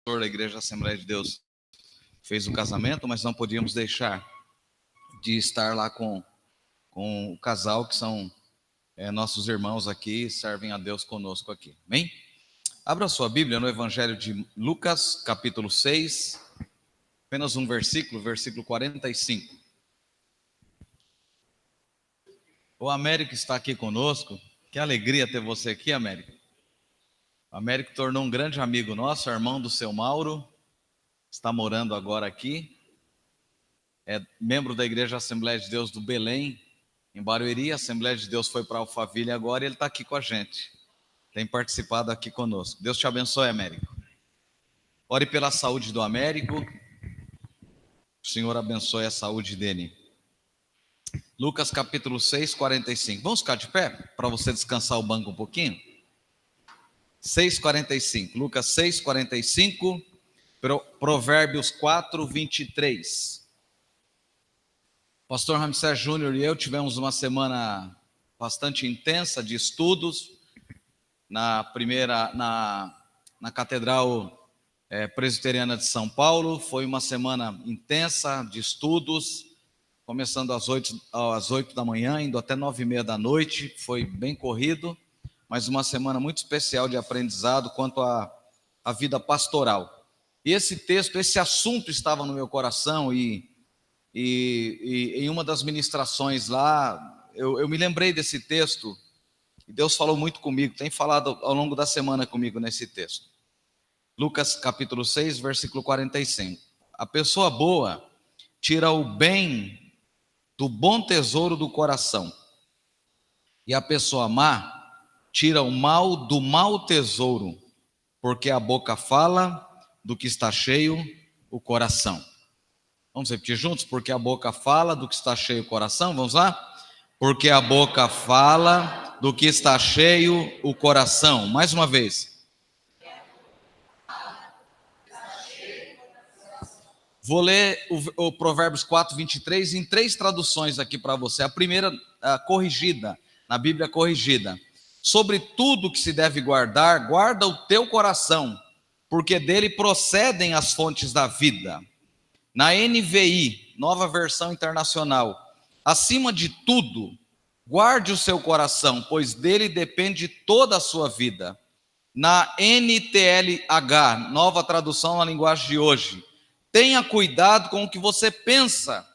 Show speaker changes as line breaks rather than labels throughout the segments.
da Igreja Assembleia de Deus fez o casamento, mas não podíamos deixar de estar lá com o casal que são nossos irmãos aqui, servem a Deus conosco aqui. Amém? Abra sua Bíblia no Evangelho de Lucas, capítulo 6, apenas um versículo 45. O Américo está aqui conosco. Que alegria ter você aqui, Américo. O Américo tornou um grande amigo nosso, irmão do seu Mauro, está morando agora aqui, é membro da Igreja Assembleia de Deus do Belém, em Barueri. A Assembleia de Deus foi para Alphaville agora e ele está aqui com a gente, tem participado aqui conosco. Deus te abençoe, Américo. Ore pela saúde do Américo, o Senhor abençoe a saúde dele. Lucas capítulo 6, 45. Vamos ficar de pé para você descansar o banco um pouquinho? 6:45. Lucas 6:45. Provérbios 4, 23. Pastor Ramsés Júnior e eu tivemos uma semana bastante intensa de estudos na Catedral Presbiteriana de São Paulo. Foi uma semana intensa de estudos, começando às 8 da manhã, indo até 9:30 da noite. Foi bem corrido, mas uma semana muito especial de aprendizado quanto à vida pastoral. E esse texto, esse assunto estava no meu coração e em uma das ministrações lá, eu me lembrei desse texto e Deus falou muito comigo, tem falado ao longo da semana comigo nesse texto. Lucas capítulo 6, versículo 45. A pessoa boa tira o bem do bom tesouro do coração, e a pessoa má tira o mal do mau tesouro, porque a boca fala do que está cheio o coração. Vamos repetir juntos? Porque a boca fala do que está cheio o coração. Vamos lá? Porque a boca fala do que está cheio o coração. Mais uma vez. Vou ler o Provérbios 4, 23 em 3 traduções aqui para você. A primeira, corrigida, na Bíblia corrigida. Sobre tudo que se deve guardar, guarda o teu coração, porque dele procedem as fontes da vida. Na NVI, Nova Versão Internacional, acima de tudo, guarde o seu coração, pois dele depende toda a sua vida. Na NTLH, Nova Tradução na Linguagem de Hoje, tenha cuidado com o que você pensa,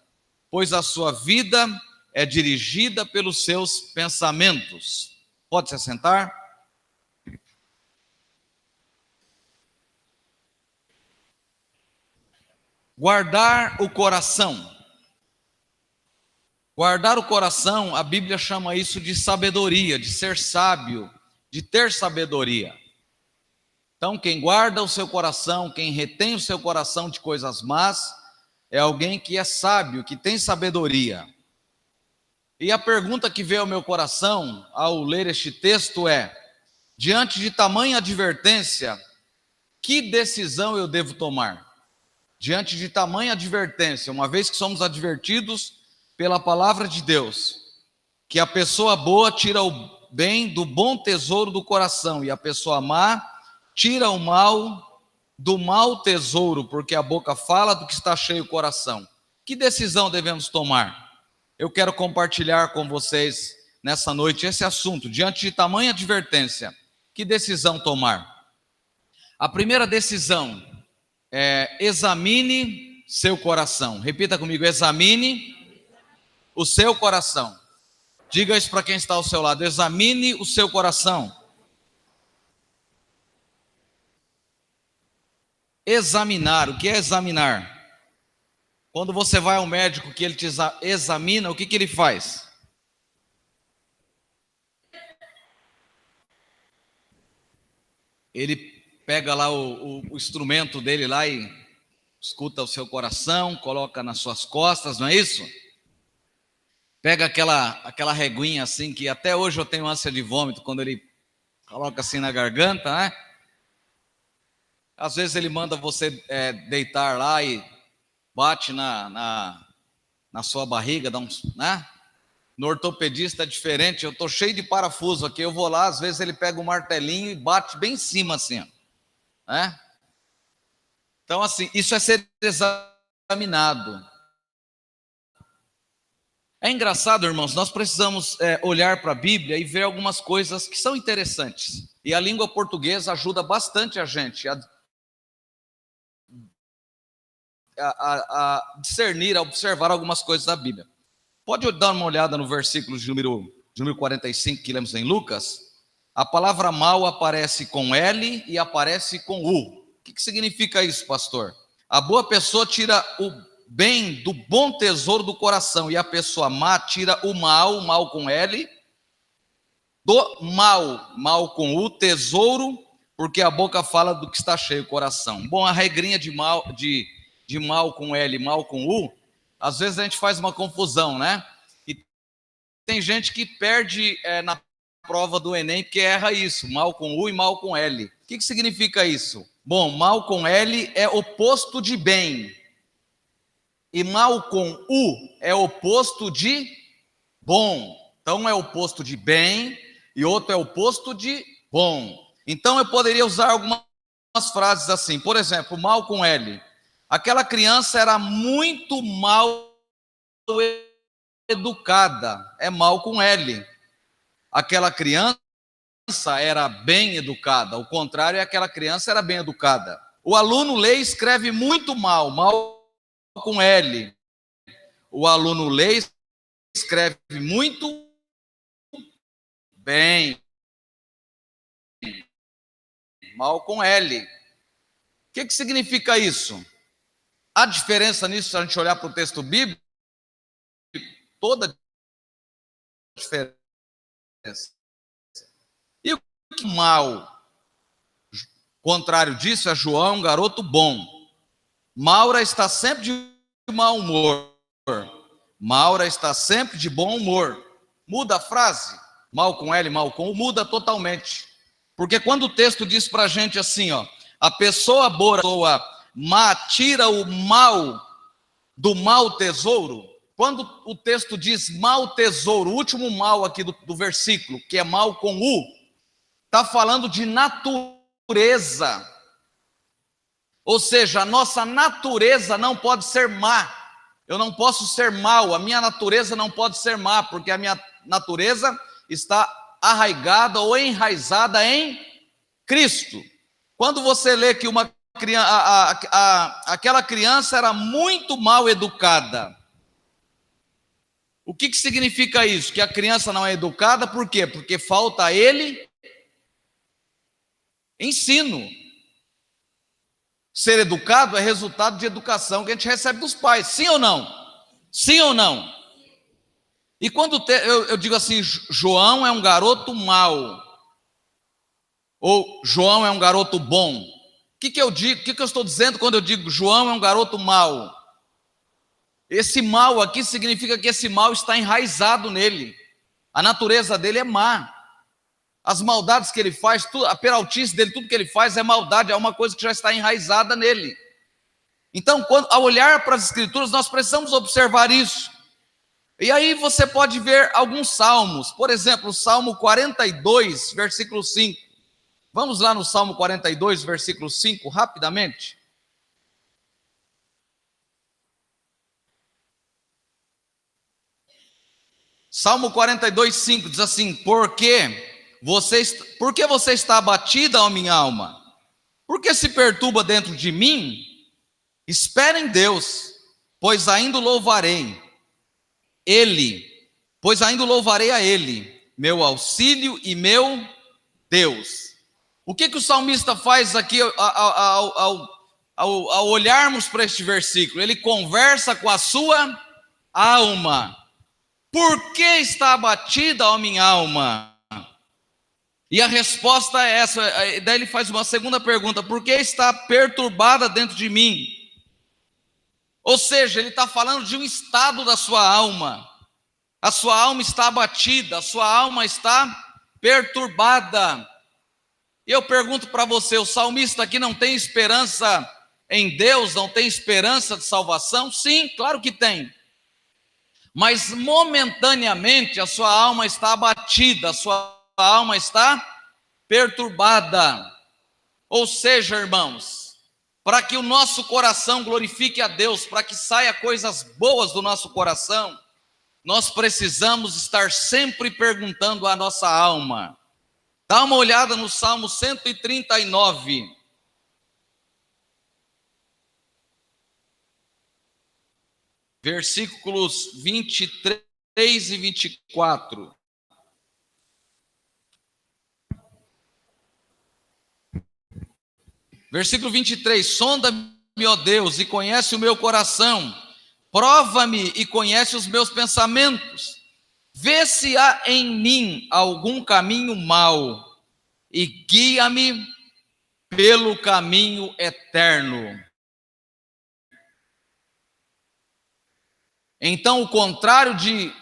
pois a sua vida é dirigida pelos seus pensamentos. Pode se assentar? Guardar o coração. Guardar o coração, a Bíblia chama isso de sabedoria, de ser sábio, de ter sabedoria. Então, quem guarda o seu coração, quem retém o seu coração de coisas más, é alguém que é sábio, que tem sabedoria. E a pergunta que veio ao meu coração ao ler este texto é: diante de tamanha advertência, que decisão eu devo tomar? Diante de tamanha advertência, uma vez que somos advertidos pela palavra de Deus, que a pessoa boa tira o bem do bom tesouro do coração, e a pessoa má tira o mal do mau tesouro, porque a boca fala do que está cheio o coração. Que decisão devemos tomar? Eu quero compartilhar com vocês nessa noite esse assunto. Diante de tamanha advertência, que decisão tomar? A primeira decisão examine seu coração. Repita comigo: examine o seu coração. Diga isso para quem está ao seu lado: examine o seu coração. Examinar, o que é examinar? Quando você vai ao médico que ele te examina, o que ele faz? Ele pega lá o instrumento dele lá e escuta o seu coração, coloca nas suas costas, não é isso? Pega aquela reguinha assim, que até hoje eu tenho ânsia de vômito, quando ele coloca assim na garganta, né? Às vezes ele manda você deitar lá e bate na sua barriga, dá uns, né? No ortopedista é diferente, eu estou cheio de parafuso aqui, eu vou lá, às vezes ele pega um martelinho e bate bem em cima assim, né? Então, assim, isso é ser examinado. É engraçado, irmãos, nós precisamos olhar para a Bíblia e ver algumas coisas que são interessantes. E a língua portuguesa ajuda bastante a gente a discernir, a observar algumas coisas da Bíblia. Pode dar uma olhada no versículo de número 45 que lemos em Lucas. A palavra mal aparece com L e aparece com U. O que significa isso, pastor? A boa pessoa tira o bem do bom tesouro do coração, e a pessoa má tira o mal com L, do mal com U, tesouro, porque a boca fala do que está cheio o coração. Bom, a regrinha de mal com L, mal com U, às vezes a gente faz uma confusão, né? E tem gente que perde na prova do Enem porque erra isso, mal com U e mal com L. O que significa isso? Bom, mal com L é oposto de bem. E mal com U é oposto de bom. Então, um é oposto de bem e outro é oposto de bom. Então, eu poderia usar algumas frases assim. Por exemplo, mal com L. Aquela criança era muito mal educada. É mal com L. Aquela criança era bem educada. O contrário é aquela criança era bem educada. O aluno lê e escreve muito mal com L. O aluno lê e escreve muito bem. Mal com L. O que significa isso? A diferença nisso, se a gente olhar para o texto bíblico, toda diferença. E o que mal? Contrário disso, é João, um garoto bom. Maura está sempre de mau humor. Maura está sempre de bom humor. Muda a frase? Mal com L, mal com U, muda totalmente. Porque quando o texto diz para a gente assim, ó, a pessoa boa, a pessoa má, tira o mal do mau tesouro. Quando o texto diz mau tesouro, o último mal aqui do versículo, que é mal com U, está falando de natureza. Ou seja, a nossa natureza não pode ser má. Eu não posso ser mau, a minha natureza não pode ser má, porque a minha natureza está arraigada ou enraizada em Cristo. Quando você lê que aquela criança era muito mal educada, o que significa isso? Que a criança não é educada, por quê? Porque falta a ele ensino. Ser educado é resultado de educação que a gente recebe dos pais, sim ou não? Sim ou não? E quando eu digo assim, João é um garoto mau, ou João é um garoto bom, o que eu digo? O que eu estou dizendo quando eu digo João é um garoto mau? Esse mal aqui significa que esse mal está enraizado nele, a natureza dele é má. As maldades que ele faz, a peraltice dele, tudo que ele faz é maldade, é uma coisa que já está enraizada nele. Então, ao olhar para as Escrituras, nós precisamos observar isso. E aí você pode ver alguns salmos, por exemplo, o Salmo 42, versículo 5. Vamos lá no Salmo 42, versículo 5, rapidamente. Salmo 42, 5 diz assim: Por que você está abatida, ó minha alma? Por que se perturba dentro de mim? Espere em Deus, pois ainda louvarei a Ele, meu auxílio e meu Deus. O que o salmista faz aqui ao olharmos para este versículo? Ele conversa com a sua alma. Por que está abatida, ó minha alma? E a resposta é essa. Daí ele faz uma segunda pergunta: por que está perturbada dentro de mim? Ou seja, ele está falando de um estado da sua alma. A sua alma está abatida, a sua alma está perturbada. E eu pergunto para você, o salmista aqui não tem esperança em Deus, não tem esperança de salvação? Sim, claro que tem. Mas momentaneamente a sua alma está abatida, a sua alma está perturbada. Ou seja, irmãos, para que o nosso coração glorifique a Deus, para que saia coisas boas do nosso coração, nós precisamos estar sempre perguntando à nossa alma. Dá uma olhada no Salmo 139. Versículos 23 e 24. Versículo 23, sonda-me, ó Deus, e conhece o meu coração, prova-me e conhece os meus pensamentos, vê se há em mim algum caminho mau, e guia-me pelo caminho eterno. Então, o contrário de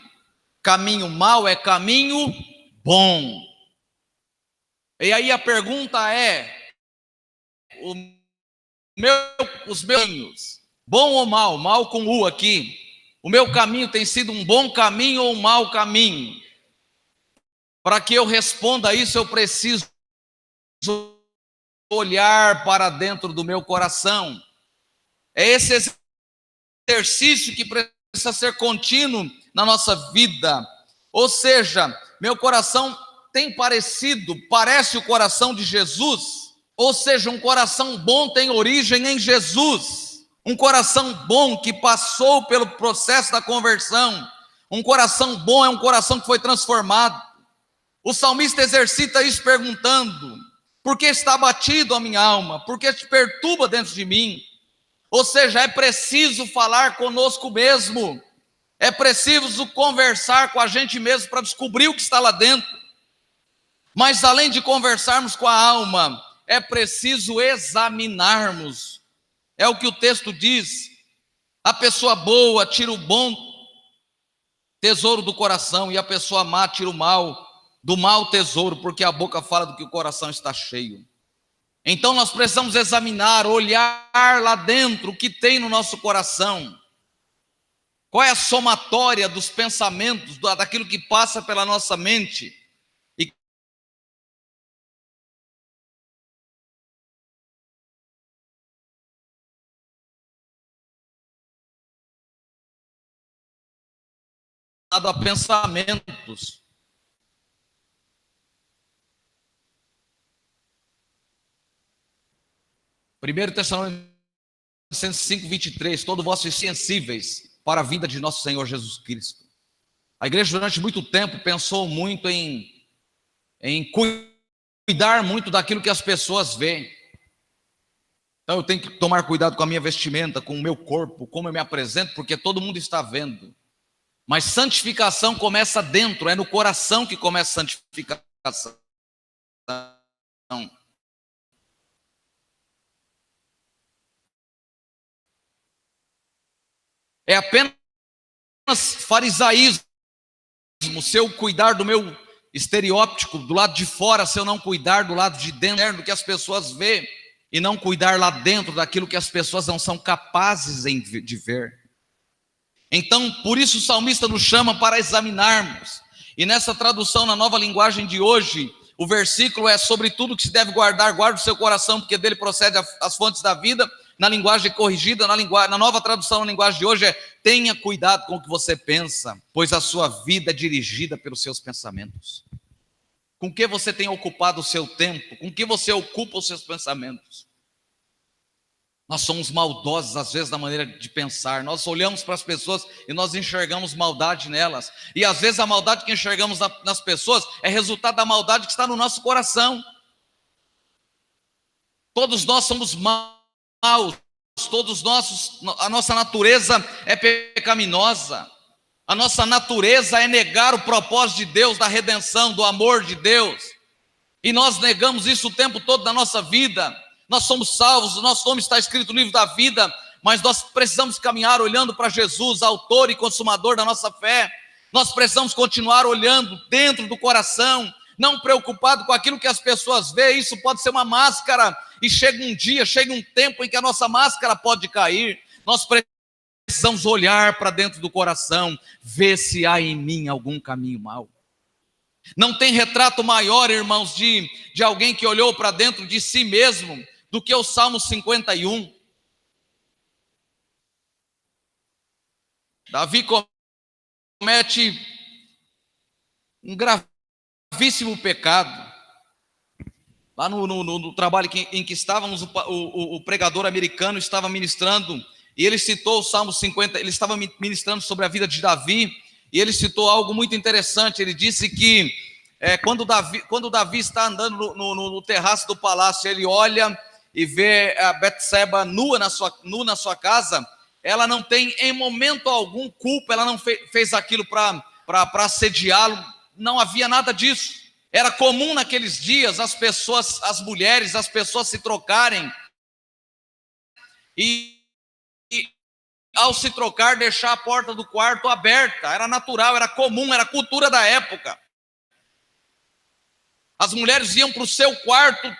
caminho mau é caminho bom. E aí a pergunta é, os meus caminhos, bom ou mal? Mal com U aqui. O meu caminho tem sido um bom caminho ou um mau caminho? Para que eu responda isso, eu preciso olhar para dentro do meu coração. É esse exercício que precisa ser contínuo na nossa vida. Ou seja, meu coração parece o coração de Jesus. Ou seja, um coração bom tem origem em Jesus. Um coração bom que passou pelo processo da conversão. Um coração bom é um coração que foi transformado. O salmista exercita isso perguntando: por que está abatido a minha alma? Por que te perturba dentro de mim? Ou seja, é preciso falar conosco mesmo. É preciso conversar com a gente mesmo para descobrir o que está lá dentro. Mas além de conversarmos com a alma, é preciso examinarmos. É o que o texto diz. A pessoa boa tira o bom tesouro do coração, e a pessoa má tira o mal do mau tesouro, porque a boca fala do que o coração está cheio. Então nós precisamos examinar, olhar lá dentro o que tem no nosso coração. Qual é a somatória dos pensamentos, daquilo que passa pela nossa mente? A pensamentos. Primeiro Tessalonicenses 5:23, todos vós sois sensíveis para a vinda de nosso Senhor Jesus Cristo. A igreja durante muito tempo pensou muito em cuidar muito daquilo que as pessoas veem. Então eu tenho que tomar cuidado com a minha vestimenta, com o meu corpo, como eu me apresento, porque todo mundo está vendo. Mas santificação começa dentro, é no coração que começa a santificação. É apenas farisaísmo se eu cuidar do meu estereótipo do lado de fora, se eu não cuidar do lado de dentro do que as pessoas veem, e não cuidar lá dentro daquilo que as pessoas não são capazes de ver. Então, por isso o salmista nos chama para examinarmos. E nessa tradução, na nova linguagem de hoje, o versículo é: sobre tudo que se deve guardar, guarde o seu coração, porque dele procede as fontes da vida. Na linguagem corrigida, na nova tradução, na linguagem de hoje é: tenha cuidado com o que você pensa, pois a sua vida é dirigida pelos seus pensamentos. Com que você tem ocupado o seu tempo? Com que você ocupa os seus pensamentos? Nós somos maldosos às vezes na maneira de pensar. Nós olhamos para as pessoas e nós enxergamos maldade nelas. E às vezes a maldade que enxergamos nas pessoas é resultado da maldade que está no nosso coração. Todos nós somos maus. A nossa natureza é pecaminosa. A nossa natureza é negar o propósito de Deus, da redenção, do amor de Deus. E nós negamos isso o tempo todo da nossa vida. Nós somos salvos, o nosso nome está escrito no livro da vida, mas nós precisamos caminhar olhando para Jesus, autor e consumador da nossa fé. Nós precisamos continuar olhando dentro do coração, não preocupado com aquilo que as pessoas veem. Isso pode ser uma máscara, e chega um tempo em que a nossa máscara pode cair. Nós precisamos olhar para dentro do coração, ver se há em mim algum caminho mau. Não tem retrato maior, irmãos, de alguém que olhou para dentro de si mesmo do que o Salmo 51. Davi comete um gravíssimo pecado. Lá no trabalho em que estávamos, o pregador americano estava ministrando, e ele citou o Salmo 50, ele estava ministrando sobre a vida de Davi, e ele citou algo muito interessante. Ele disse que quando Davi está andando no terraço do palácio, ele olha e vê a Betseba nua na sua casa. Ela não tem em momento algum culpa, ela não fez aquilo para assediá-lo, não havia nada disso. Era comum naqueles dias as pessoas, as mulheres, as pessoas se trocarem e ao se trocar deixar a porta do quarto aberta. Era natural, era comum, era cultura da época. As mulheres iam para o seu quarto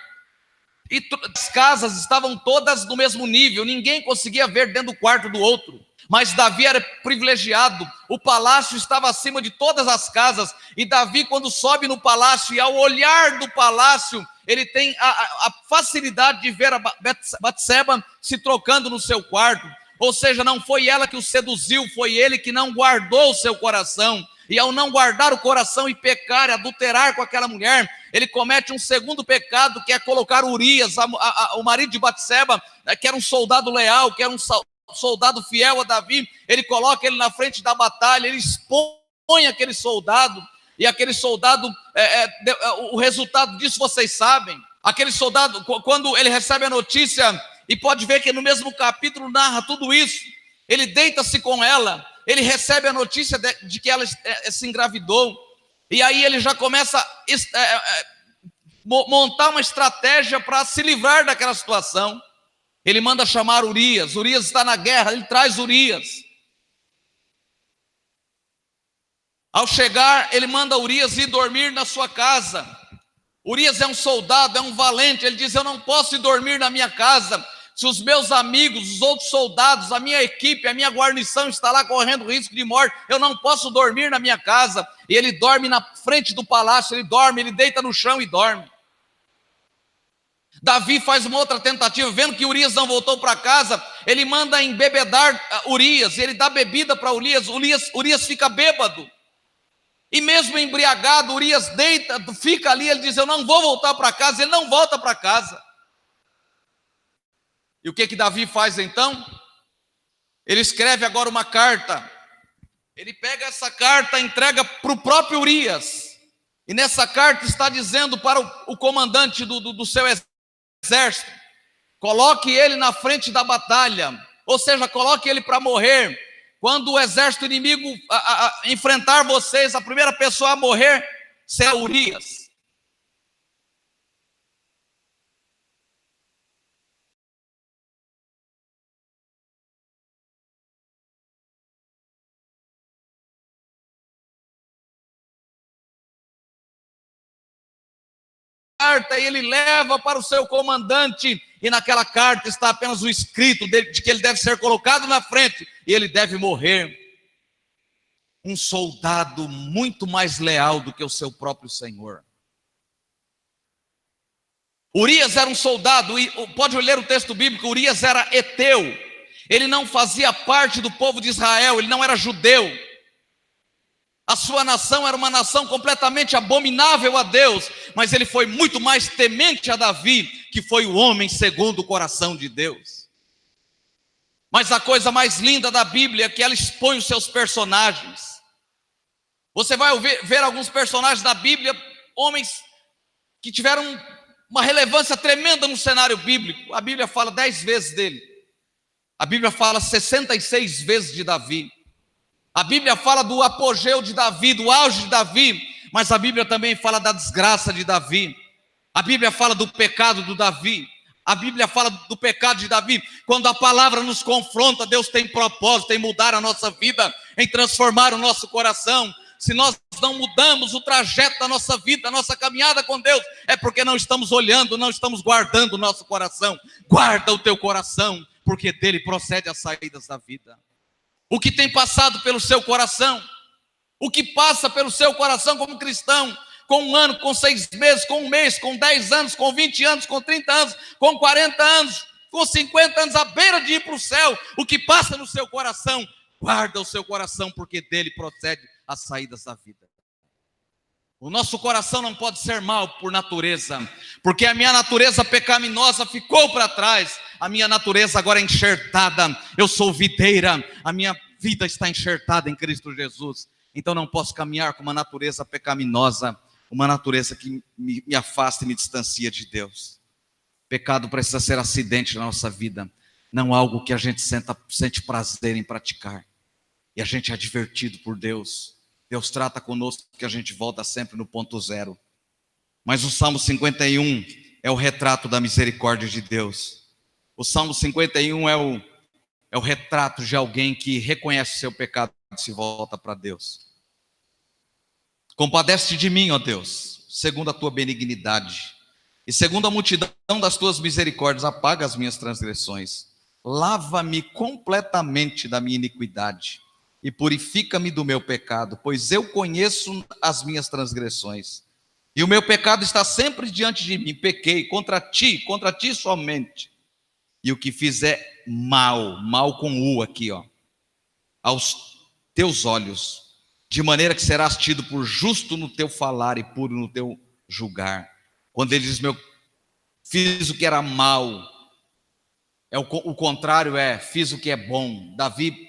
e as casas estavam todas no mesmo nível, ninguém conseguia ver dentro do quarto do outro. Mas Davi era privilegiado, o palácio estava acima de todas as casas, e Davi, quando sobe no palácio, e ao olhar do palácio, ele tem a facilidade de ver a Batseba se trocando no seu quarto. Ou seja, não foi ela que o seduziu, foi ele que não guardou o seu coração. E ao não guardar o coração e pecar, adulterar com aquela mulher, ele comete um segundo pecado, que é colocar Urias, o marido de Batseba, que era um soldado leal, que era um soldado fiel a Davi. Ele coloca ele na frente da batalha, ele expõe aquele soldado, e aquele soldado, o resultado disso vocês sabem. Aquele soldado, quando ele recebe a notícia, e pode ver que no mesmo capítulo narra tudo isso, ele deita-se com ela, ele recebe a notícia de que ela se engravidou, e aí ele já começa a montar uma estratégia para se livrar daquela situação. Ele manda chamar Urias. Urias está na guerra, ele traz Urias. Ao chegar, ele manda Urias ir dormir na sua casa. Urias é um soldado, é um valente. Ele diz: eu não posso ir dormir na minha casa se os meus amigos, os outros soldados, a minha equipe, a minha guarnição está lá correndo risco de morte. Eu não posso dormir na minha casa. E ele dorme na frente do palácio, ele deita no chão e dorme. Davi faz uma outra tentativa, vendo que Urias não voltou para casa, ele manda embebedar Urias, ele dá bebida para Urias fica bêbado, e mesmo embriagado, Urias fica ali, ele diz: eu não vou voltar para casa. Ele não volta para casa. E o que Davi faz então? Ele escreve agora uma carta, ele pega essa carta, entrega para o próprio Urias, e nessa carta está dizendo para o comandante do seu exército: coloque ele na frente da batalha, ou seja, coloque ele para morrer. Quando o exército inimigo enfrentar vocês, a primeira pessoa a morrer será Urias. Carta, e ele leva para o seu comandante, e naquela carta está apenas o escrito de que ele deve ser colocado na frente e ele deve morrer. Um soldado muito mais leal do que o seu próprio Senhor. Urias era um soldado, e pode ler o texto bíblico. Urias era heteu, ele não fazia parte do povo de Israel, ele não era judeu. A sua nação era uma nação completamente abominável a Deus, mas ele foi muito mais temente a Davi, que foi o homem segundo o coração de Deus. Mas a coisa mais linda da Bíblia é que ela expõe os seus personagens. Você vai ver alguns personagens da Bíblia, homens que tiveram uma relevância tremenda no cenário bíblico. A Bíblia fala 10 vezes dele. A Bíblia fala 66 vezes de Davi. A Bíblia fala do apogeu de Davi, do auge de Davi, mas a Bíblia também fala da desgraça de Davi. A Bíblia fala do pecado do Davi. A Bíblia fala do pecado de Davi. Quando a palavra nos confronta, Deus tem propósito em mudar a nossa vida, em transformar o nosso coração. Se nós não mudamos o trajeto da nossa vida, a nossa caminhada com Deus, é porque não estamos olhando, não estamos guardando o nosso coração. Guarda o teu coração, porque dele procede as saídas da vida. O que tem passado pelo seu coração, o que passa pelo seu coração como cristão, com 1 ano, com 6 meses, com 1 mês, com 10 anos, com 20 anos, com 30 anos, com 40 anos, com 50 anos, à beira de ir para o céu, o que passa no seu coração, guarda o seu coração, porque dele procede as saídas da vida. O nosso coração não pode ser mau por natureza, porque a minha natureza pecaminosa ficou para trás, a minha natureza agora é enxertada, eu sou videira, a minha vida está enxertada em Cristo Jesus, então não posso caminhar com uma natureza pecaminosa, uma natureza que me afasta e me distancia de Deus. Pecado precisa ser acidente na nossa vida, não algo que a gente sente prazer em praticar, e a gente é advertido por Deus. Deus trata conosco que a gente volta sempre no ponto zero. Mas o Salmo 51 é o retrato da misericórdia de Deus. O Salmo 51 é o retrato de alguém que reconhece o seu pecado e se volta para Deus. Compadece-te de mim, ó Deus, segundo a tua benignidade, e segundo a multidão das tuas misericórdias, apaga as minhas transgressões. Lava-me completamente da minha iniquidade e purifica-me do meu pecado, pois eu conheço as minhas transgressões, e o meu pecado está sempre diante de mim. Pequei contra ti somente, e o que fizer mal com U aqui, ó, aos teus olhos, de maneira que serás tido por justo no teu falar e puro no teu julgar. Quando ele diz, fiz o que era mal, o contrário fiz o que é bom. Davi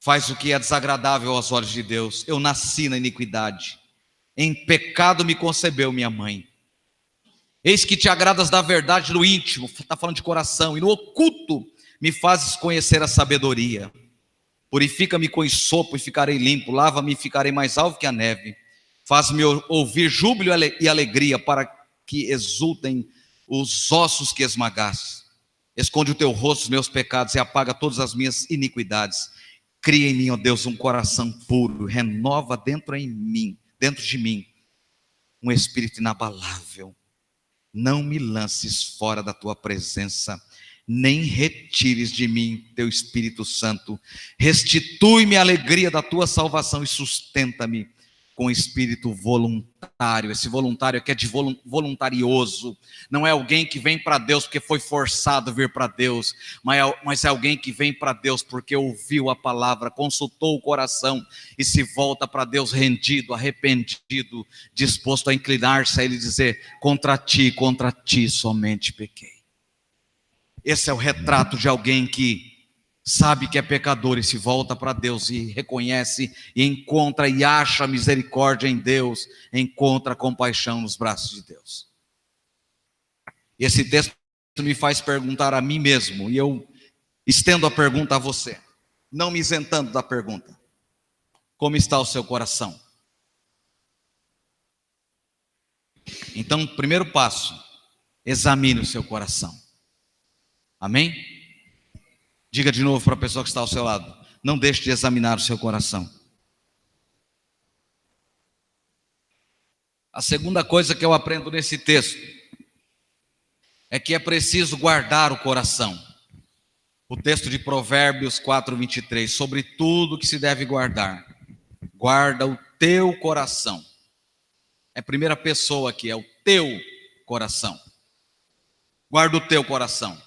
faz o que é desagradável aos olhos de Deus. Eu nasci na iniquidade, em pecado me concebeu minha mãe. Eis que te agradas da verdade no íntimo, está falando de coração, e no oculto me fazes conhecer a sabedoria. Purifica-me com esopo e ficarei limpo, lava-me e ficarei mais alvo que a neve. Faz-me ouvir júbilo e alegria, para que exultem os ossos que esmagaste. Esconde o teu rosto dos meus pecados e apaga todas as minhas iniquidades. Cria em mim, ó Deus, um coração puro, renova dentro de mim, um espírito inabalável. Não me lances fora da tua presença, nem retires de mim teu Espírito Santo. Restitui-me a alegria da tua salvação e sustenta-me com espírito voluntário. Esse voluntário aqui é de voluntarioso, não é alguém que vem para Deus porque foi forçado a vir para Deus, mas é alguém que vem para Deus porque ouviu a palavra, consultou o coração e se volta para Deus rendido, arrependido, disposto a inclinar-se a Ele e dizer, contra ti somente pequei. Esse é o retrato de alguém que sabe que é pecador e se volta para Deus e reconhece e encontra e acha misericórdia em Deus, encontra compaixão nos braços de Deus. Esse texto me faz perguntar a mim mesmo, e eu estendo a pergunta a você, não me isentando da pergunta: como está o seu coração? Então, primeiro passo, examine o seu coração. Amém? Diga de novo para a pessoa que está ao seu lado: não deixe de examinar o seu coração. A segunda coisa que eu aprendo nesse texto é que é preciso guardar o coração. O texto de Provérbios 4:23, sobre tudo que se deve guardar, guarda o teu coração. É a primeira pessoa aqui, é o teu coração. Guarda o teu coração.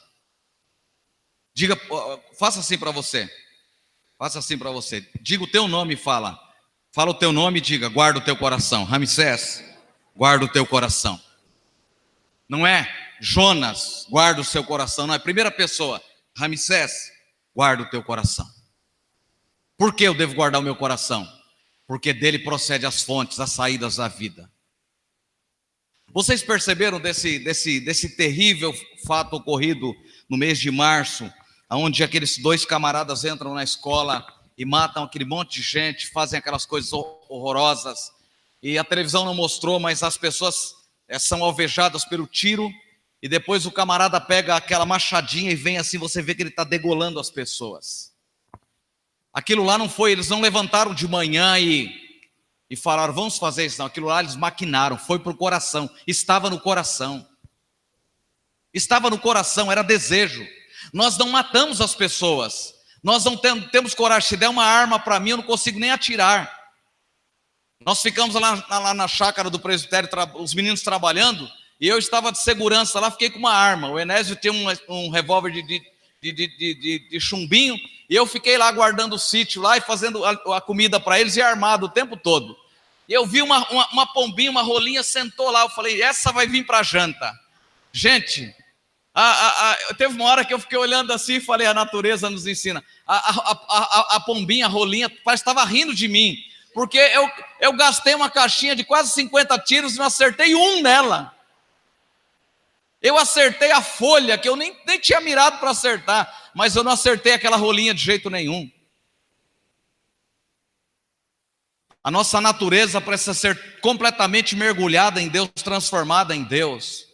Diga, faça assim para você. Faça assim para você. Diga o teu nome e fala. Fala o teu nome e diga, guarda o teu coração. Ramsés, guarda o teu coração. Não é Jonas, guarda o seu coração. Não, é a primeira pessoa. Ramsés, guarda o teu coração. Por que eu devo guardar o meu coração? Porque dele procede as fontes, as saídas da vida. Vocês perceberam desse terrível fato ocorrido no mês de março, onde aqueles dois camaradas entram na escola e matam aquele monte de gente, fazem aquelas coisas horrorosas, e a televisão não mostrou, mas as pessoas são alvejadas pelo tiro, e depois o camarada pega aquela machadinha e vem assim, você vê que ele está degolando as pessoas. Aquilo lá não foi, eles não levantaram de manhã e falaram, vamos fazer isso, não. Aquilo lá eles maquinaram, foi para o coração, estava no coração. Estava no coração, era desejo. Nós não matamos as pessoas, nós não temos coragem. Se der uma arma para mim, eu não consigo nem atirar. Nós ficamos lá na chácara do presbitério, os meninos trabalhando, e eu estava de segurança lá, fiquei com uma arma. O Enésio tinha um revólver de chumbinho, e eu fiquei lá guardando o sítio lá e fazendo a comida para eles e armado o tempo todo. E eu vi uma pombinha, uma rolinha, sentou lá, eu falei, essa vai vir para a janta. Gente, teve uma hora que eu fiquei olhando assim e falei, a natureza nos ensina. A pombinha, a rolinha, parece que estava rindo de mim, porque eu gastei uma caixinha de quase 50 tiros e não acertei um nela. Eu acertei a folha, que eu nem tinha mirado para acertar, mas eu não acertei aquela rolinha de jeito nenhum. A nossa natureza precisa ser completamente mergulhada em Deus, transformada em Deus.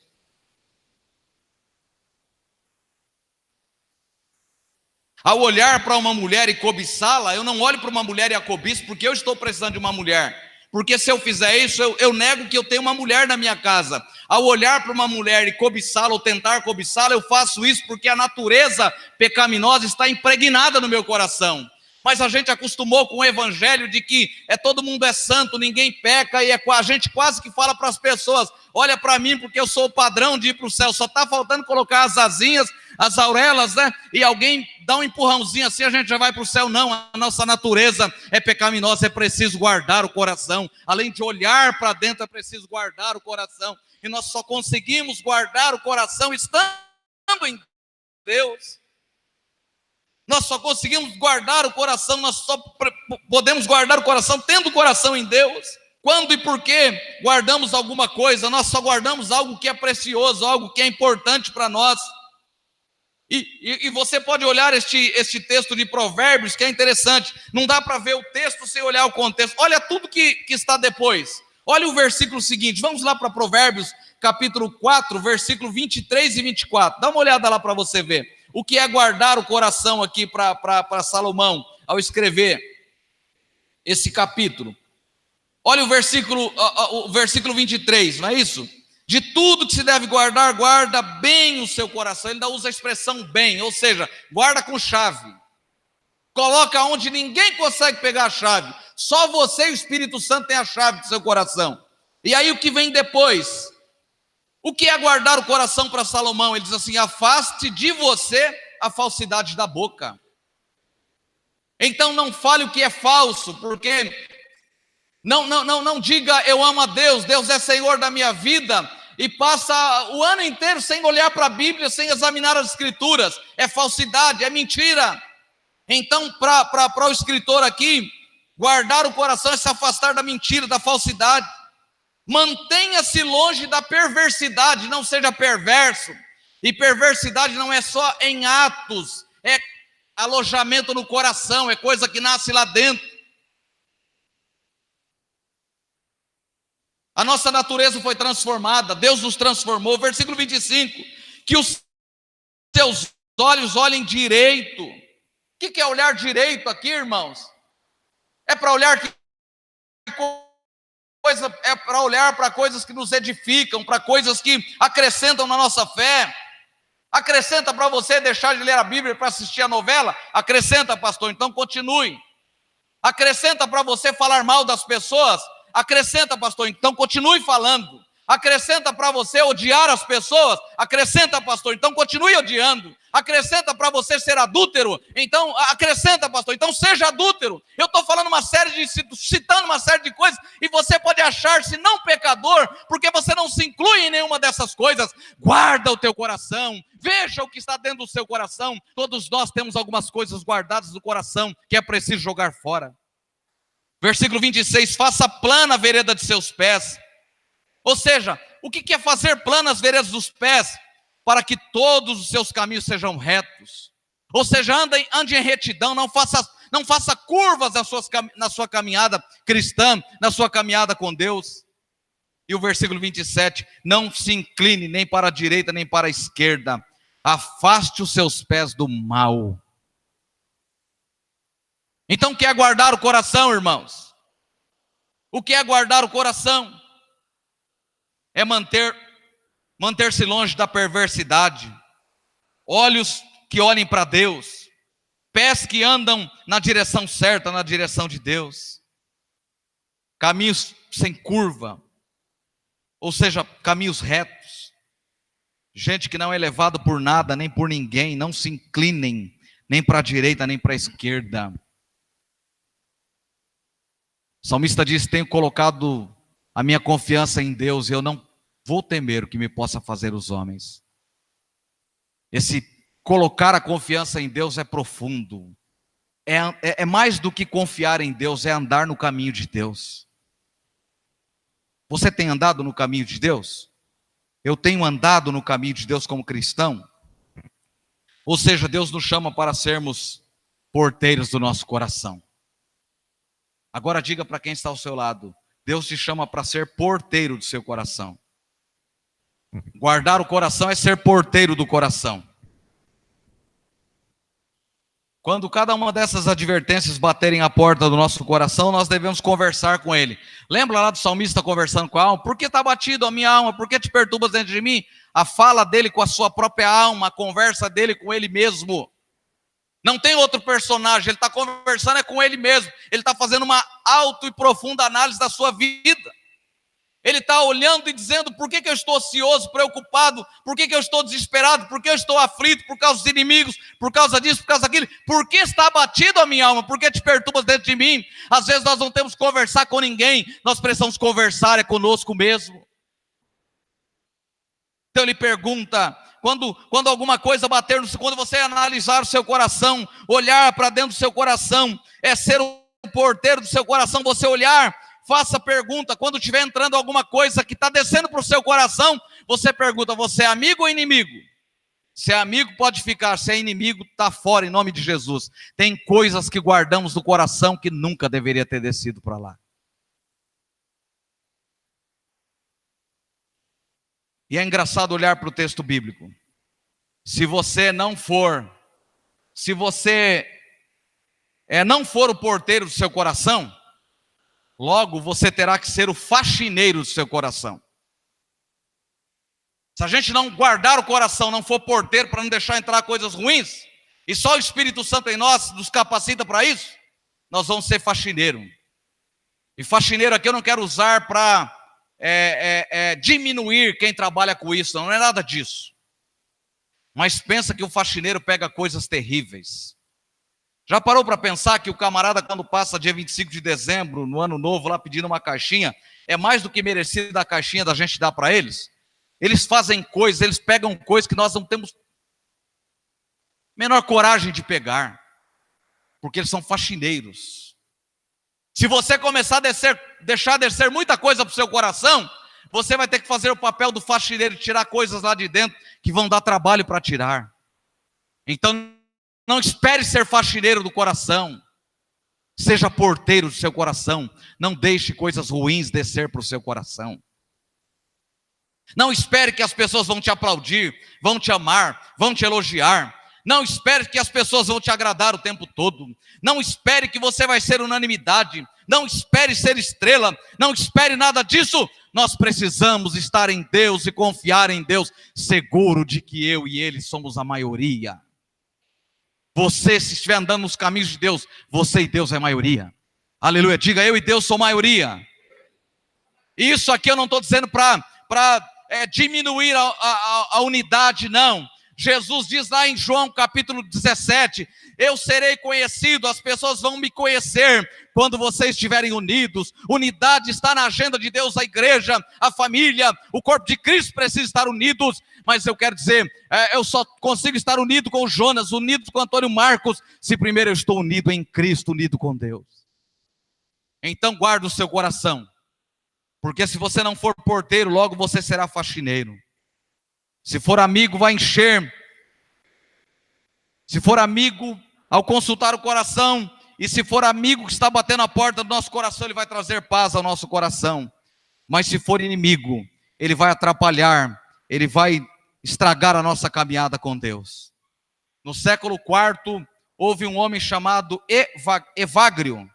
Ao olhar para uma mulher e cobiçá-la, eu não olho para uma mulher e a cobiço porque eu estou precisando de uma mulher. Porque se eu fizer isso, eu nego que eu tenho uma mulher na minha casa. Ao olhar para uma mulher e cobiçá-la ou tentar cobiçá-la, eu faço isso porque a natureza pecaminosa está impregnada no meu coração. Mas a gente acostumou com o evangelho de que todo mundo é santo, ninguém peca, e a gente quase que fala para as pessoas, olha para mim porque eu sou o padrão de ir para o céu, só está faltando colocar as asinhas, as aurelas, né? E alguém dá um empurrãozinho assim, a gente já vai para o céu. Não, a nossa natureza é pecaminosa, é preciso guardar o coração. Além de olhar para dentro, é preciso guardar o coração. E nós só conseguimos guardar o coração estando em Deus. Nós só conseguimos guardar o coração, nós só podemos guardar o coração tendo o coração em Deus. Quando e por que guardamos alguma coisa? Nós só guardamos algo que é precioso, algo que é importante para nós. E você pode olhar este texto de Provérbios, que é interessante. Não dá para ver o texto sem olhar o contexto. Olha tudo que está depois. Olha o versículo seguinte. Vamos lá para Provérbios, capítulo 4, versículo 23 e 24. Dá uma olhada lá para você ver. O que é guardar o coração aqui para Salomão, ao escrever esse capítulo. Olha o versículo 23, não é isso? De tudo que se deve guardar, guarda bem o seu coração. Ele ainda usa a expressão bem, ou seja, guarda com chave. Coloca onde ninguém consegue pegar a chave. Só você e o Espírito Santo tem a chave do seu coração. E aí o que vem depois? O que é guardar o coração para Salomão? Ele diz assim, afaste de você a falsidade da boca. Então não fale o que é falso, porque não diga eu amo a Deus, Deus é Senhor da minha vida, e passa o ano inteiro sem olhar para a Bíblia, sem examinar as Escrituras. É falsidade, é mentira. Então para o escritor aqui, guardar o coração é se afastar da mentira, da falsidade. Mantenha-se longe da perversidade, não seja perverso. E perversidade não é só em atos, é alojamento no coração, é coisa que nasce lá dentro. A nossa natureza foi transformada, Deus nos transformou. Versículo 25, que os seus olhos olhem direito. O que é olhar direito aqui, irmãos? É para olhar é para olhar para coisas que nos edificam, para coisas que acrescentam na nossa fé. Acrescenta para você deixar de ler a Bíblia para assistir a novela? Acrescenta, pastor, então continue. Acrescenta para você falar mal das pessoas? Acrescenta, pastor, então continue falando. Acrescenta para você odiar as pessoas? Acrescenta, pastor, então continue odiando. Acrescenta para você ser adúltero? Então acrescenta, pastor, então seja adúltero. Eu estou falando citando uma série de coisas, e você pode achar-se não pecador, porque você não se inclui em nenhuma dessas coisas. Guarda o teu coração, veja o que está dentro do seu coração. Todos nós temos algumas coisas guardadas no coração, que é preciso jogar fora. Versículo 26, faça plana a vereda de seus pés. Ou seja, o que é fazer plana as veredas dos pés? Para que todos os seus caminhos sejam retos. Ou seja, ande em retidão, não faça curvas na sua caminhada cristã, na sua caminhada com Deus. E o versículo 27, não se incline nem para a direita nem para a esquerda. Afaste os seus pés do mal. Então o que é guardar o coração, irmãos? O que é guardar o coração? É manter-se longe da perversidade, olhos que olhem para Deus, pés que andam na direção certa, na direção de Deus, caminhos sem curva, ou seja, caminhos retos. Gente que não é levado por nada, nem por ninguém, não se inclinem, nem para a direita, nem para a esquerda. O salmista diz: tenho colocado a minha confiança em Deus, e eu não vou temer o que me possa fazer os homens. Esse colocar a confiança em Deus é profundo. É mais do que confiar em Deus, é andar no caminho de Deus. Você tem andado no caminho de Deus? Eu tenho andado no caminho de Deus como cristão. Ou seja, Deus nos chama para sermos porteiros do nosso coração. Agora diga para quem está ao seu lado: Deus te chama para ser porteiro do seu coração. Guardar o coração é ser porteiro do coração. Quando cada uma dessas advertências baterem a porta do nosso coração, nós devemos conversar com ele. Lembra lá do salmista conversando com a alma? Por que está batido a minha alma? Por que te perturbas dentro de mim? A fala dele com a sua própria alma, a conversa dele com ele mesmo. Não tem outro personagem, ele está conversando com ele mesmo. Ele está fazendo uma alta e profunda análise da sua vida. Ele está olhando e dizendo: por que eu estou ansioso, preocupado? Por que eu estou desesperado? Por que eu estou aflito? Por causa dos inimigos? Por causa disso, por causa daquilo? Por que está abatido a minha alma? Por que te perturbas dentro de mim? Às vezes nós não temos que conversar com ninguém, nós precisamos conversar conosco mesmo. Então ele pergunta, quando alguma coisa bater, quando você analisar o seu coração, olhar para dentro do seu coração, é ser o porteiro do seu coração, você olhar. Faça pergunta, quando estiver entrando alguma coisa que está descendo para o seu coração, você pergunta: você é amigo ou inimigo? Se é amigo, pode ficar. Se é inimigo, está fora, em nome de Jesus. Tem coisas que guardamos no coração que nunca deveria ter descido para lá. E é engraçado olhar para o texto bíblico. Se você não for o porteiro do seu coração, logo você terá que ser o faxineiro do seu coração. Se a gente não guardar o coração, não for porteiro para não deixar entrar coisas ruins, e só o Espírito Santo em nós nos capacita para isso, nós vamos ser faxineiro. E faxineiro aqui eu não quero usar para diminuir quem trabalha com isso, não é nada disso. Mas pensa que o faxineiro pega coisas terríveis. Já parou para pensar que o camarada, quando passa dia 25 de dezembro, no ano novo, lá pedindo uma caixinha, é mais do que merecido a caixinha da gente dar para eles? Eles fazem coisas, eles pegam coisas que nós não temos menor coragem de pegar, porque eles são faxineiros. Se você começar a deixar descer muita coisa para o seu coração, você vai ter que fazer o papel do faxineiro, tirar coisas lá de dentro que vão dar trabalho para tirar. Então, não espere ser faxineiro do coração. Seja porteiro do seu coração. Não deixe coisas ruins descer para o seu coração. Não espere que as pessoas vão te aplaudir, vão te amar, vão te elogiar. Não espere que as pessoas vão te agradar o tempo todo. Não espere que você vai ser unanimidade. Não espere ser estrela. Não espere nada disso. Nós precisamos estar em Deus e confiar em Deus, seguro de que eu e ele somos a maioria. Você, se estiver andando nos caminhos de Deus, você e Deus é maioria. Aleluia. Diga: eu e Deus sou maioria. Isso aqui eu não estou dizendo para diminuir a unidade, não. Jesus diz lá em João capítulo 17: eu serei conhecido, as pessoas vão me conhecer quando vocês estiverem unidos. Unidade está na agenda de Deus, a igreja, a família, o corpo de Cristo precisa estar unidos. Mas eu quero dizer, eu só consigo estar unido com o Jonas, unido com o Antônio Marcos, se primeiro eu estou unido em Cristo, unido com Deus. Então guarda o seu coração, porque se você não for porteiro, logo você será faxineiro. Se for amigo, vai encher. Se for amigo, ao consultar o coração, e se for amigo que está batendo a porta do nosso coração, ele vai trazer paz ao nosso coração. Mas se for inimigo, ele vai atrapalhar, ele vai estragar a nossa caminhada com Deus. No século IV, houve um homem chamado Evagrio.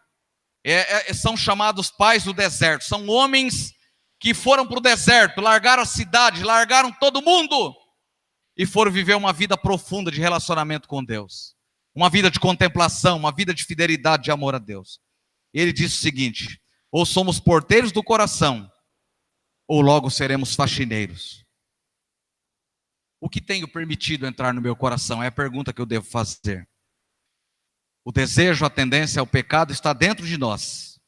São chamados pais do deserto. São homens que foram para o deserto, largaram a cidade, largaram todo mundo e foram viver uma vida profunda de relacionamento com Deus. Uma vida de contemplação, uma vida de fidelidade, de amor a Deus. Ele disse o seguinte: ou somos porteiros do coração, ou logo seremos faxineiros. o que tenho permitido entrar no meu coração? É a pergunta que eu devo fazer. O desejo, a tendência ao pecado está dentro de nós,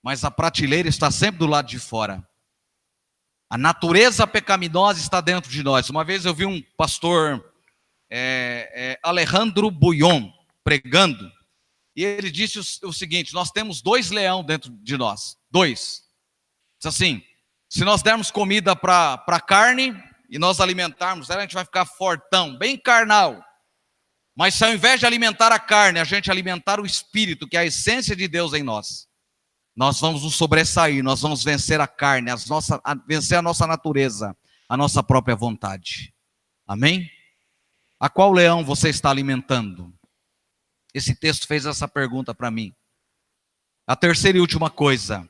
mas a prateleira está sempre do lado de fora. A natureza pecaminosa está dentro de nós. Uma vez eu vi um pastor, Alejandro Buyon, pregando, e ele disse o seguinte: nós temos 2 leões dentro de nós, 2. Diz assim: se nós dermos comida para a carne e nós alimentarmos ela, a gente vai ficar fortão, bem carnal. Mas se ao invés de alimentar a carne, a gente alimentar o Espírito, que é a essência de Deus em nós, nós vamos nos sobressair, nós vamos vencer a carne, vencer a nossa natureza, a nossa própria vontade. Amém? A qual leão você está alimentando? Esse texto fez essa pergunta para mim. A terceira e última coisa: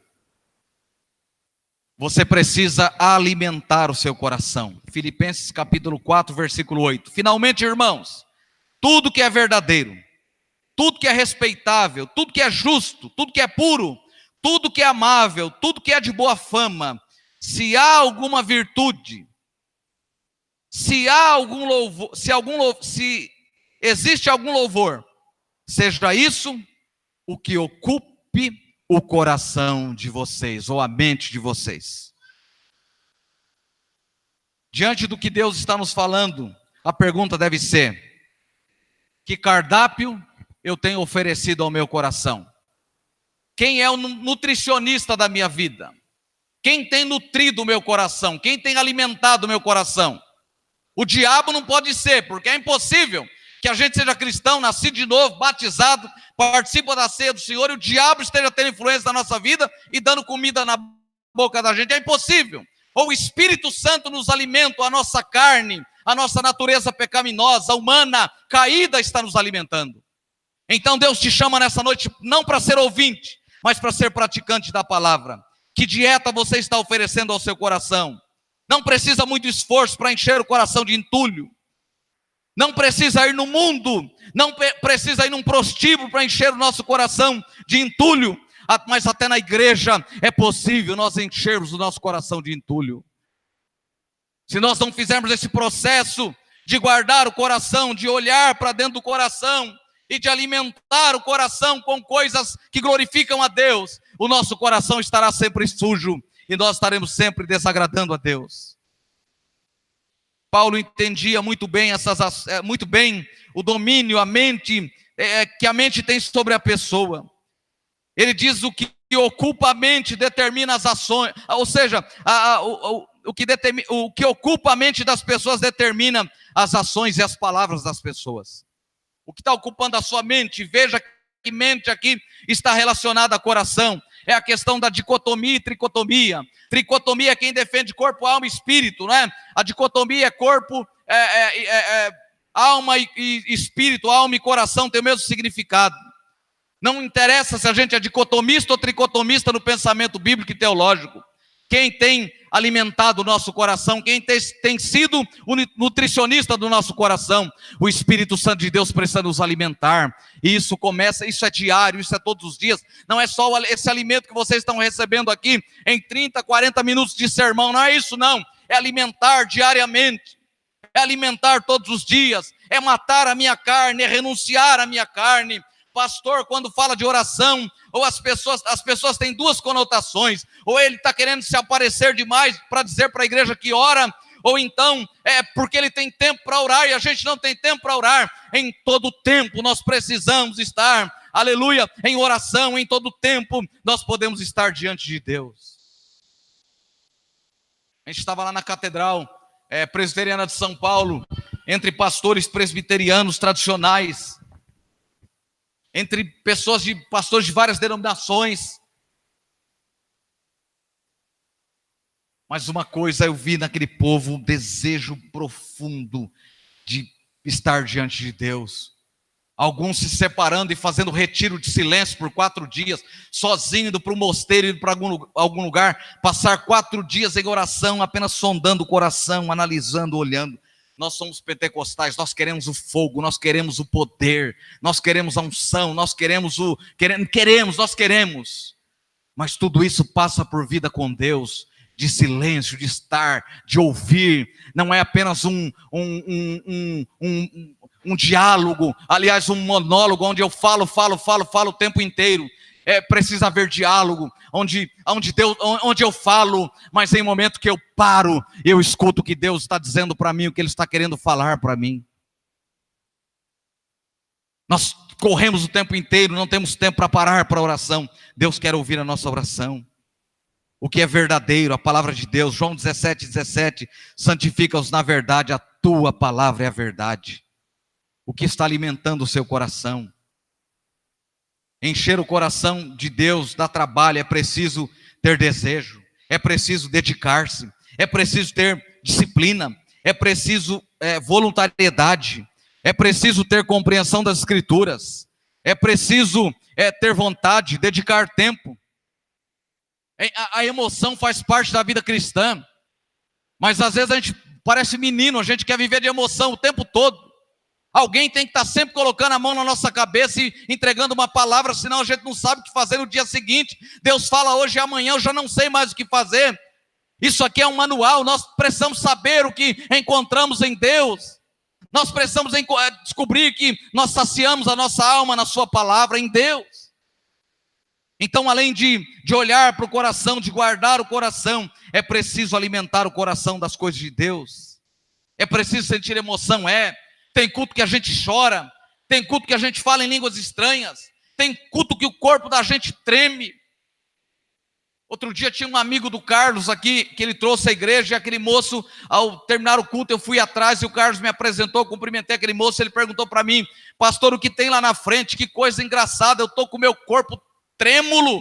você precisa alimentar o seu coração. Filipenses capítulo 4, versículo 8. Finalmente, irmãos, tudo que é verdadeiro, tudo que é respeitável, tudo que é justo, tudo que é puro, tudo que é amável, tudo que é de boa fama, se há alguma virtude, se há algum louvor, se existe algum louvor, seja isso o que ocupe o coração de vocês, ou a mente de vocês. Diante do que Deus está nos falando, a pergunta deve ser: que cardápio eu tenho oferecido ao meu coração? Quem é o nutricionista da minha vida? Quem tem nutrido o meu coração? Quem tem alimentado o meu coração? O diabo não pode ser, porque é impossível que a gente seja cristão, nascido de novo, batizado, participa da ceia do Senhor, e o diabo esteja tendo influência na nossa vida e dando comida na boca da gente. É impossível. Ou o Espírito Santo nos alimenta, a nossa carne, a nossa natureza pecaminosa, humana, caída, está nos alimentando. Então Deus te chama nessa noite não para ser ouvinte, mas para ser praticante da palavra. Que dieta você está oferecendo ao seu coração? Não precisa muito esforço para encher o coração de entulho. Não precisa ir no mundo, não precisa ir num prostíbulo para encher o nosso coração de entulho. Mas até na igreja é possível nós enchermos o nosso coração de entulho. Se nós não fizermos esse processo de guardar o coração, de olhar para dentro do coração e de alimentar o coração com coisas que glorificam a Deus, o nosso coração estará sempre sujo e nós estaremos sempre desagradando a Deus. Paulo entendia muito bem o domínio, a mente, que a mente tem sobre a pessoa. Ele diz: o que ocupa a mente determina as ações, ou seja, o que ocupa a mente das pessoas determina as ações e as palavras das pessoas. O que está ocupando a sua mente, veja que mente aqui está relacionada ao coração. É a questão da dicotomia e tricotomia. Tricotomia é quem defende corpo, alma e espírito, não é? A dicotomia é corpo, alma e espírito, alma e coração tem o mesmo significado. Não interessa se a gente é dicotomista ou tricotomista no pensamento bíblico e teológico. Quem tem alimentado o nosso coração, quem tem sido o nutricionista do nosso coração, o Espírito Santo de Deus precisa nos alimentar. E isso é diário, isso é todos os dias. Não é só esse alimento que vocês estão recebendo aqui em 30, 40 minutos de sermão, não é isso não. É alimentar diariamente, é alimentar todos os dias, é matar a minha carne, é renunciar à minha carne. Pastor, quando fala de oração, ou as pessoas têm duas conotações: ou ele está querendo se aparecer demais para dizer para a igreja que ora, ou então é porque ele tem tempo para orar e a gente não tem tempo para orar. Em todo tempo nós precisamos estar, aleluia, em oração. Em todo tempo nós podemos estar diante de Deus. A gente estava lá na Catedral Presbiteriana de São Paulo, entre pastores presbiterianos tradicionais, entre pastores de várias denominações. Mas uma coisa eu vi naquele povo, um desejo profundo de estar diante de Deus. Alguns se separando e fazendo retiro de silêncio por 4 dias, sozinho, indo para o mosteiro, indo para algum lugar, passar 4 dias em oração, apenas sondando o coração, analisando, olhando. Nós somos pentecostais, nós queremos o fogo, nós queremos o poder, nós queremos a unção, nós queremos. Mas tudo isso passa por vida com Deus, de silêncio, de estar, de ouvir. Não é apenas um diálogo, aliás, um monólogo, onde eu falo o tempo inteiro. Precisa haver diálogo, onde eu falo, mas em momento que eu paro, eu escuto o que Deus está dizendo para mim, o que Ele está querendo falar para mim. Nós corremos o tempo inteiro, não temos tempo para parar para a oração. Deus quer ouvir a nossa oração. O que é verdadeiro, a palavra de Deus, João 17, santifica-os na verdade, a tua palavra é a verdade. O que está alimentando o seu coração? Encher o coração de Deus dá trabalho, é preciso ter desejo, é preciso dedicar-se, é preciso ter disciplina, é preciso voluntariedade, é preciso ter compreensão das Escrituras, é preciso ter vontade, dedicar tempo. A emoção faz parte da vida cristã, mas às vezes a gente parece menino, a gente quer viver de emoção o tempo todo. Alguém tem que estar sempre colocando a mão na nossa cabeça e entregando uma palavra, senão a gente não sabe o que fazer no dia seguinte. Deus fala hoje e amanhã, eu já não sei mais o que fazer. Isso aqui é um manual, nós precisamos saber o que encontramos em Deus. Nós precisamos descobrir que nós saciamos a nossa alma na sua palavra, em Deus. Então, além de olhar para o coração, de guardar o coração, é preciso alimentar o coração das coisas de Deus. É preciso sentir emoção, Tem culto que a gente chora, tem culto que a gente fala em línguas estranhas, tem culto que o corpo da gente treme. Outro dia tinha um amigo do Carlos aqui, que ele trouxe à igreja, e aquele moço, ao terminar o culto, eu fui atrás e o Carlos me apresentou, cumprimentei aquele moço, ele perguntou para mim: pastor, o que tem lá na frente? Que coisa engraçada, eu estou com o meu corpo trêmulo.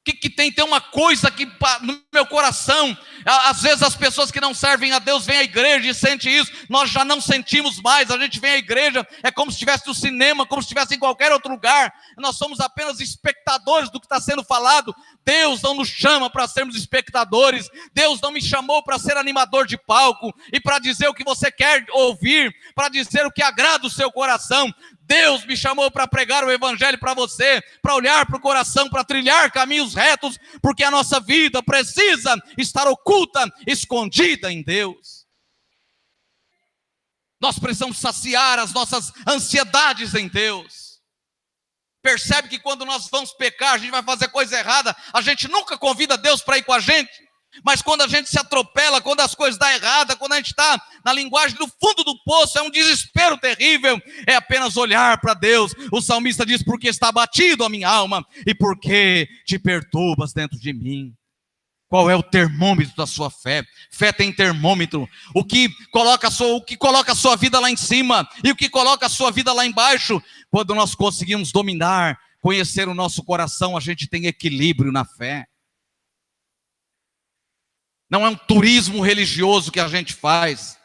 O que tem? Tem uma coisa aqui no meu coração. Às vezes as pessoas que não servem a Deus vêm à igreja e sentem isso. Nós já não sentimos mais. A gente vem à igreja, é como se estivesse no cinema, como se estivesse em qualquer outro lugar. Nós somos apenas espectadores do que está sendo falado. Deus não nos chama para sermos espectadores. Deus não me chamou para ser animador de palco e para dizer o que você quer ouvir, para dizer o que agrada o seu coração. Deus me chamou para pregar o evangelho para você, para olhar para o coração, para trilhar caminhos retos, porque a nossa vida precisa estar oculta, escondida em Deus. Nós precisamos saciar as nossas ansiedades em Deus. Percebe que quando nós vamos pecar, a gente vai fazer coisa errada, a gente nunca convida Deus para ir com a gente. Mas quando a gente se atropela, quando as coisas dão errada, quando a gente está na linguagem do fundo do poço, é um desespero terrível, é apenas olhar para Deus. O salmista diz: porque está abatido a minha alma, e porque te perturbas dentro de mim. Qual é o termômetro da sua fé? Fé tem termômetro. O que coloca a sua vida lá em cima e o que coloca a sua vida lá embaixo. Quando nós conseguimos dominar, conhecer o nosso coração, a gente tem equilíbrio na fé. Não é um turismo religioso que a gente faz.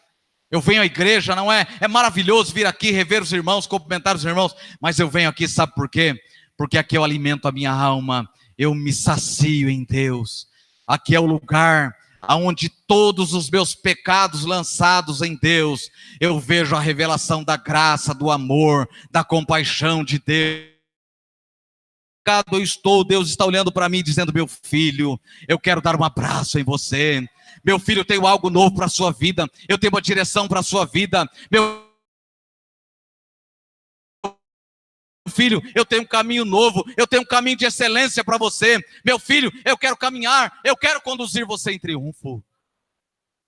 Eu venho à igreja, não é? É maravilhoso vir aqui, rever os irmãos, cumprimentar os irmãos. Mas eu venho aqui, sabe por quê? Porque aqui eu alimento a minha alma. Eu me sacio em Deus. Aqui é o lugar onde todos os meus pecados lançados em Deus, eu vejo a revelação da graça, do amor, da compaixão de Deus. Eu estou, Deus está olhando para mim dizendo: meu filho, eu quero dar um abraço em você. Meu filho, eu tenho algo novo para a sua vida. Eu tenho uma direção para a sua vida. Meu filho, eu tenho um caminho novo. Eu tenho um caminho de excelência para você. Meu filho, eu quero caminhar. Eu quero conduzir você em triunfo.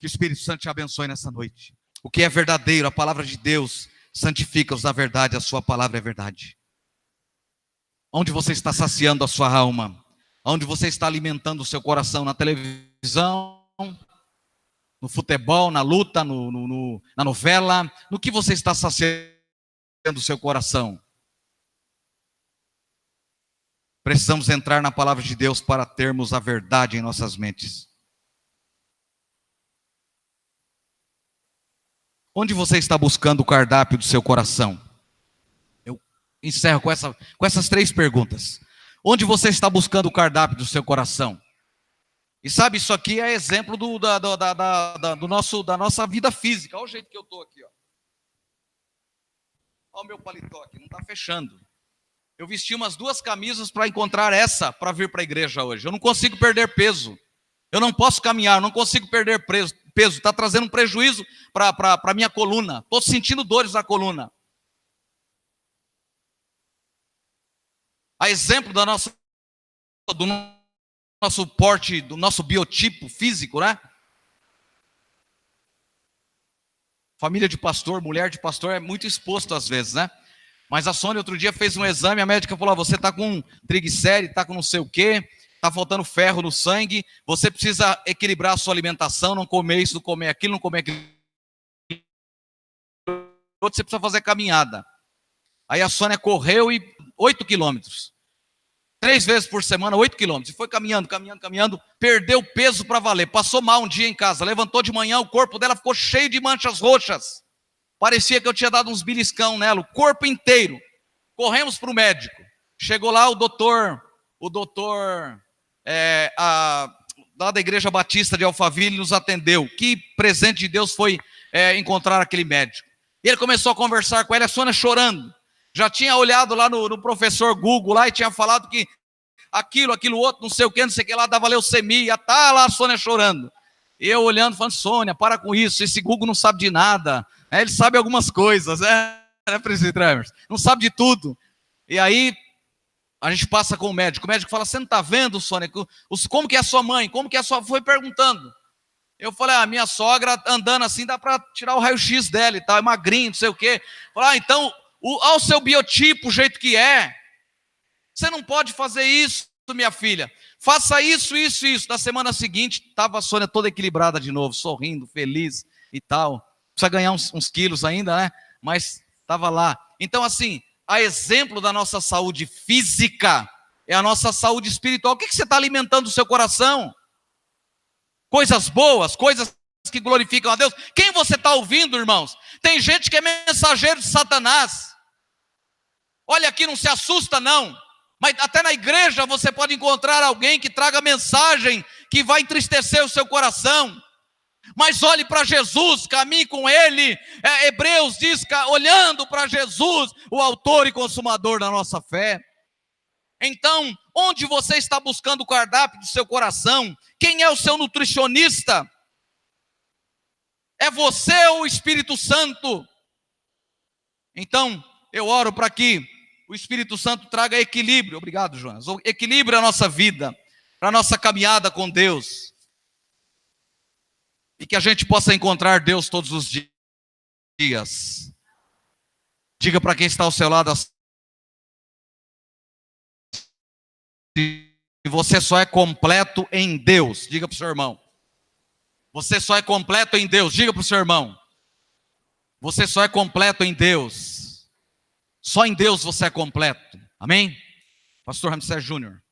Que o Espírito Santo te abençoe nessa noite. O que é verdadeiro, a palavra de Deus, santifica-os na verdade. A sua palavra é verdade. Onde você está saciando a sua alma? Onde você está alimentando o seu coração? Na televisão, no futebol, na luta, na novela? No que você está saciando o seu coração? Precisamos entrar na palavra de Deus para termos a verdade em nossas mentes. Onde você está buscando o cardápio do seu coração? Encerro com essas 3 perguntas. Onde você está buscando o cardápio do seu coração? E sabe, isso aqui é exemplo da nossa vida física. Olha o jeito que eu estou aqui. Olha o meu paletó aqui, não está fechando. Eu vesti umas 2 camisas para encontrar essa, para vir para a igreja hoje. Eu não consigo perder peso. Eu não posso caminhar, eu não consigo perder peso. Está trazendo um prejuízo para a minha coluna. Estou sentindo dores na coluna. A exemplo do nosso porte, do nosso biotipo físico, né? Família de pastor, mulher de pastor é muito exposto às vezes, né? Mas a Sônia outro dia fez um exame, a médica falou, você está com triglicéride, está com não sei o quê, está faltando ferro no sangue, você precisa equilibrar a sua alimentação, não comer isso, não comer aquilo, não comer aquilo. Você precisa fazer caminhada. Aí a Sônia correu 8 quilômetros. 3 vezes por semana, 8 quilômetros. E foi caminhando, perdeu peso para valer. Passou mal um dia em casa, levantou de manhã, o corpo dela ficou cheio de manchas roxas. Parecia que eu tinha dado uns beliscão nela, o corpo inteiro. Corremos para o médico. Chegou lá o doutor lá da Igreja Batista de Alphaville nos atendeu. Que presente de Deus foi encontrar aquele médico. E ele começou a conversar com ela, a Sônia chorando. Já tinha olhado lá no professor Google lá e tinha falado que aquilo outro, não sei o que lá, dava leucemia. Tá lá a Sônia chorando. E eu olhando, falando, Sônia, para com isso, esse Google não sabe de nada. Ele sabe algumas coisas, né, Presidente Tremers? Não sabe de tudo. E aí, a gente passa com o médico fala, você não está vendo, Sônia, como que é a sua mãe? Como que é a sua... Foi perguntando. Eu falei, minha sogra andando assim, dá para tirar o raio-x dela e tal, é magrinho, não sei o quê. Falei, então, ao seu biotipo, o jeito que é, você não pode fazer isso, minha filha. Faça isso. Na semana seguinte, estava a Sônia toda equilibrada de novo, sorrindo, feliz e tal. Precisa ganhar uns quilos ainda, né? Mas estava lá. Então, assim, a exemplo da nossa saúde física, é a nossa saúde espiritual. O que você está alimentando o seu coração? Coisas boas, coisas que glorificam a Deus. Quem você está ouvindo, irmãos? Tem gente que é mensageiro de Satanás. Olha aqui, não se assusta não. Mas até na igreja você pode encontrar alguém que traga mensagem que vai entristecer o seu coração. Mas olhe para Jesus, caminhe com Ele. Hebreus diz, olhando para Jesus, o autor e consumador da nossa fé. Então, onde você está buscando o cardápio do seu coração? Quem é o seu nutricionista? É você ou o Espírito Santo? Então, eu oro para que o Espírito Santo traga equilíbrio. Obrigado, Jonas. Equilíbrio à nossa vida, para a nossa caminhada com Deus. E que a gente possa encontrar Deus todos os dias. Diga para quem está ao seu lado, você só é completo em Deus. Diga para o seu irmão. Você só é completo em Deus. Diga para o seu irmão. Você só é completo em Deus. Só em Deus você é completo. Amém? Pastor Ramsés Júnior.